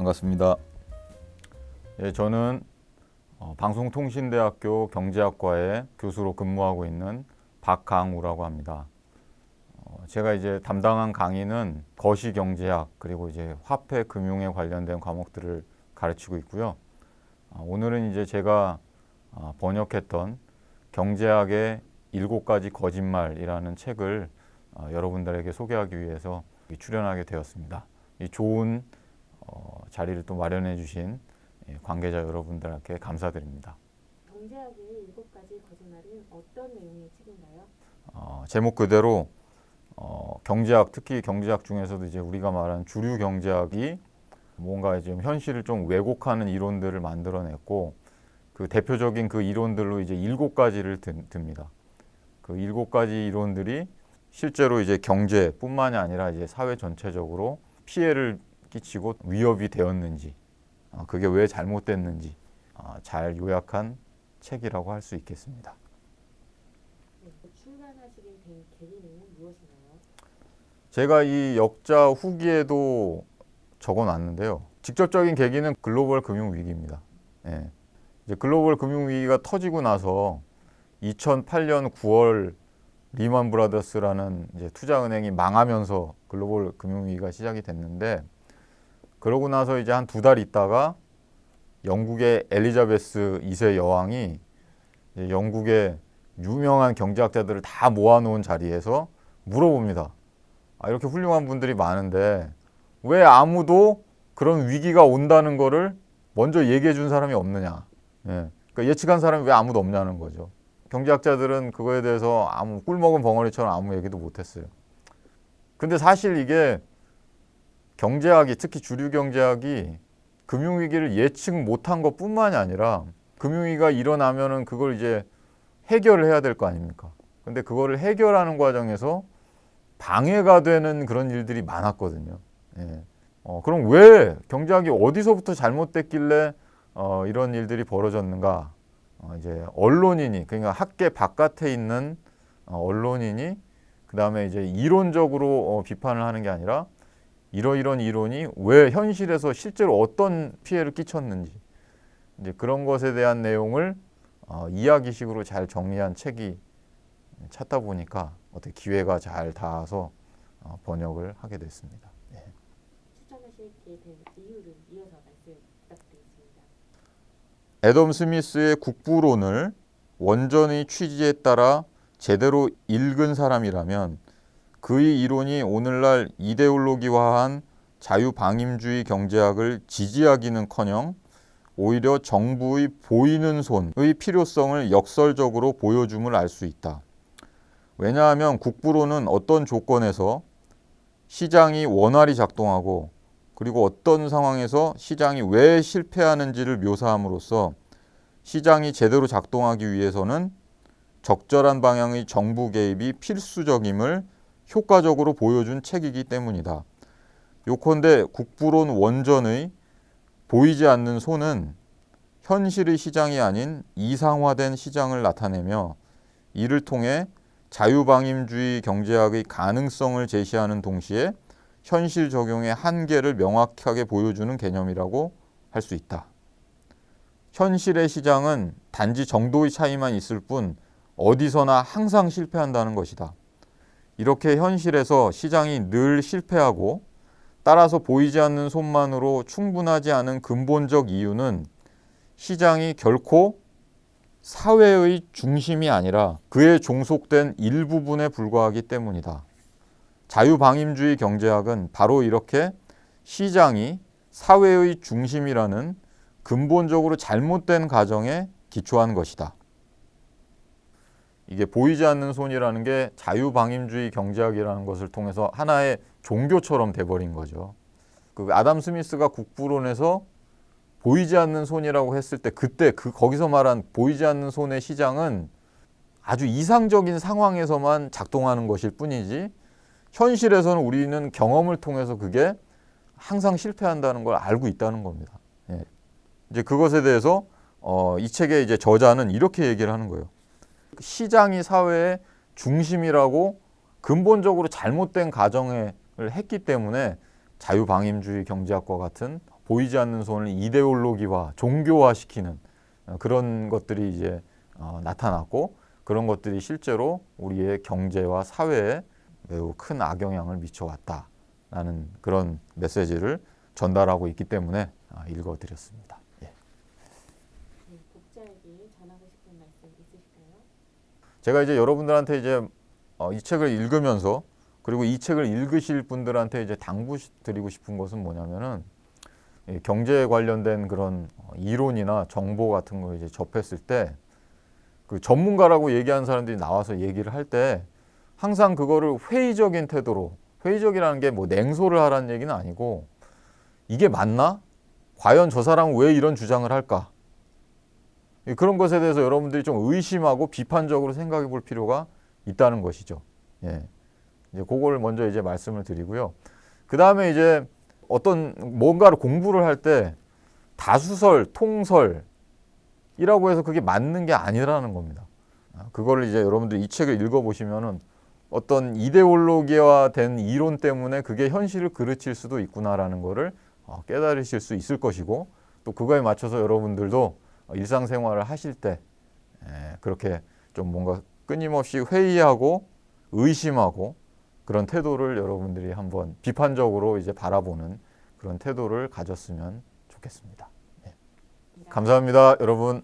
반갑습니다. 예, 저는 방송통신대학교 경제학과에 교수로 근무하고 있는 박강우라고 합니다. 제가 이제 담당한 강의는 거시경제학 그리고 이제 화폐 금융에 관련된 과목들을 가르치고 있고요. 오늘은 이제 제가 번역했던 경제학의 7가지 거짓말이라는 책을 여러분들에게 소개하기 위해서 출연하게 되었습니다. 이 좋은 자리를 또 마련해 주신 관계자 여러분들께 감사드립니다. 경제학의 7가지 거짓말은 어떤 내용의 책인가요? 제목 그대로 경제학, 특히 경제학 중에서도 이제 우리가 말하는 주류 경제학이 뭔가 지금 현실을 좀 왜곡하는 이론들을 만들어냈고, 그 대표적인 그 이론들로 이제 7가지를 듭니다. 그 7가지 이론들이 실제로 이제 경제뿐만이 아니라 이제 사회 전체적으로 피해를 끼치고 위협이 되었는지, 그게 왜 잘못됐는지 잘 요약한 책이라고 할 수 있겠습니다. 출간하시게 된 계기는 무엇인가요? 제가 이 역자 후기에도 적어놨는데요. 직접적인 계기는 글로벌 금융위기입니다. 예. 이제 글로벌 금융위기가 터지고 나서 2008년 9월 리먼 브라더스라는 이제 투자은행이 망하면서 글로벌 금융위기가 시작이 됐는데, 그러고 나서 이제 한 2달 있다가 영국의 엘리자베스 2세 여왕이 이제 영국의 유명한 경제학자들을 다 모아놓은 자리에서 물어봅니다. 이렇게 훌륭한 분들이 많은데 왜 아무도 그런 위기가 온다는 거를 먼저 얘기해 준 사람이 없느냐. 예. 그러니까 예측한 사람이 왜 아무도 없냐는 거죠. 경제학자들은 그거에 대해서 아무 꿀먹은 벙어리처럼 아무 얘기도 못했어요. 근데 사실 이게 경제학이, 특히 주류 경제학이 금융위기를 예측 못한 것뿐만이 아니라 금융위기가 일어나면은 그걸 이제 해결을 해야 될 거 아닙니까? 근데 그거를 해결하는 과정에서 방해가 되는 그런 일들이 많았거든요. 예. 그럼 왜 경제학이 어디서부터 잘못됐길래 이런 일들이 벌어졌는가? 이제 언론인이, 그러니까 학계 바깥에 있는 언론인이 그 다음에 이제 이론적으로 비판을 하는 게 아니라 이런 이론이 왜 현실에서 실제로 어떤 피해를 끼쳤는지, 이제 그런 것에 대한 내용을 이야기식으로 잘 정리한 책이 찾다 보니까 어떻게 기회가 잘 닿아서 번역을 하게 됐습니다. 네. 추천하시게 된 이유를 이어서 말씀 부탁드리겠습니다. 애덤 스미스의 국부론을 원전의 취지에 따라 제대로 읽은 사람이라면 그의 이론이 오늘날 이데올로기화한 자유방임주의 경제학을 지지하기는커녕 오히려 정부의 보이는 손의 필요성을 역설적으로 보여줌을 알 수 있다. 왜냐하면 국부론은 어떤 조건에서 시장이 원활히 작동하고, 그리고 어떤 상황에서 시장이 왜 실패하는지를 묘사함으로써 시장이 제대로 작동하기 위해서는 적절한 방향의 정부 개입이 필수적임을 효과적으로 보여준 책이기 때문이다. 요컨대 국부론 원전의 보이지 않는 손은 현실의 시장이 아닌 이상화된 시장을 나타내며, 이를 통해 자유방임주의 경제학의 가능성을 제시하는 동시에 현실 적용의 한계를 명확하게 보여주는 개념이라고 할 수 있다. 현실의 시장은 단지 정도의 차이만 있을 뿐 어디서나 항상 실패한다는 것이다. 이렇게 현실에서 시장이 늘 실패하고, 따라서 보이지 않는 손만으로 충분하지 않은 근본적 이유는 시장이 결코 사회의 중심이 아니라 그에 종속된 일부분에 불과하기 때문이다. 자유방임주의 경제학은 바로 이렇게 시장이 사회의 중심이라는 근본적으로 잘못된 가정에 기초한 것이다. 이게 보이지 않는 손이라는 게 자유방임주의 경제학이라는 것을 통해서 하나의 종교처럼 돼버린 거죠. 그 아담 스미스가 국부론에서 보이지 않는 손이라고 했을 때, 그때 거기서 말한 보이지 않는 손의 시장은 아주 이상적인 상황에서만 작동하는 것일 뿐이지, 현실에서는 우리는 경험을 통해서 그게 항상 실패한다는 걸 알고 있다는 겁니다. 예. 이제 그것에 대해서 이 책의 이제 저자는 이렇게 얘기를 하는 거예요. 시장이 사회의 중심이라고 근본적으로 잘못된 가정을 했기 때문에 자유방임주의 경제학과 같은 보이지 않는 손을 이데올로기화, 종교화시키는 그런 것들이 이제 나타났고 그런 것들이 실제로 우리의 경제와 사회에 매우 큰 악영향을 미쳐왔다라는 그런 메시지를 전달하고 있기 때문에 읽어드렸습니다. 예. 네, 독자에게 전하고 싶은 말씀 있으실까요? 제가 이제 여러분들한테 이제 이 책을 읽으면서 그리고 이 책을 읽으실 분들한테 이제 당부드리고 싶은 것은 뭐냐면은 이 경제에 관련된 그런 이론이나 정보 같은 거 이제 접했을 때 그 전문가라고 얘기하는 사람들이 나와서 얘기를 할 때 항상 그거를 회의적인 태도로, 회의적이라는 게 뭐 냉소를 하라는 얘기는 아니고 이게 맞나? 과연 저 사람은 왜 이런 주장을 할까? 그런 것에 대해서 여러분들이 좀 의심하고 비판적으로 생각해 볼 필요가 있다는 것이죠. 예. 이제 그걸 먼저 이제 말씀을 드리고요. 그 다음에 이제 어떤 뭔가를 공부를 할 때 다수설, 통설이라고 해서 그게 맞는 게 아니라는 겁니다. 그거를 이제 여러분들이 이 책을 읽어보시면은 어떤 이데올로기화 된 이론 때문에 그게 현실을 그르칠 수도 있구나라는 거를 깨달으실 수 있을 것이고 또 그거에 맞춰서 여러분들도 일상생활을 하실 때 그렇게 좀 뭔가 끊임없이 회의하고 의심하고 그런 태도를 여러분들이 한번 비판적으로 이제 바라보는 그런 태도를 가졌으면 좋겠습니다. 감사합니다, 여러분.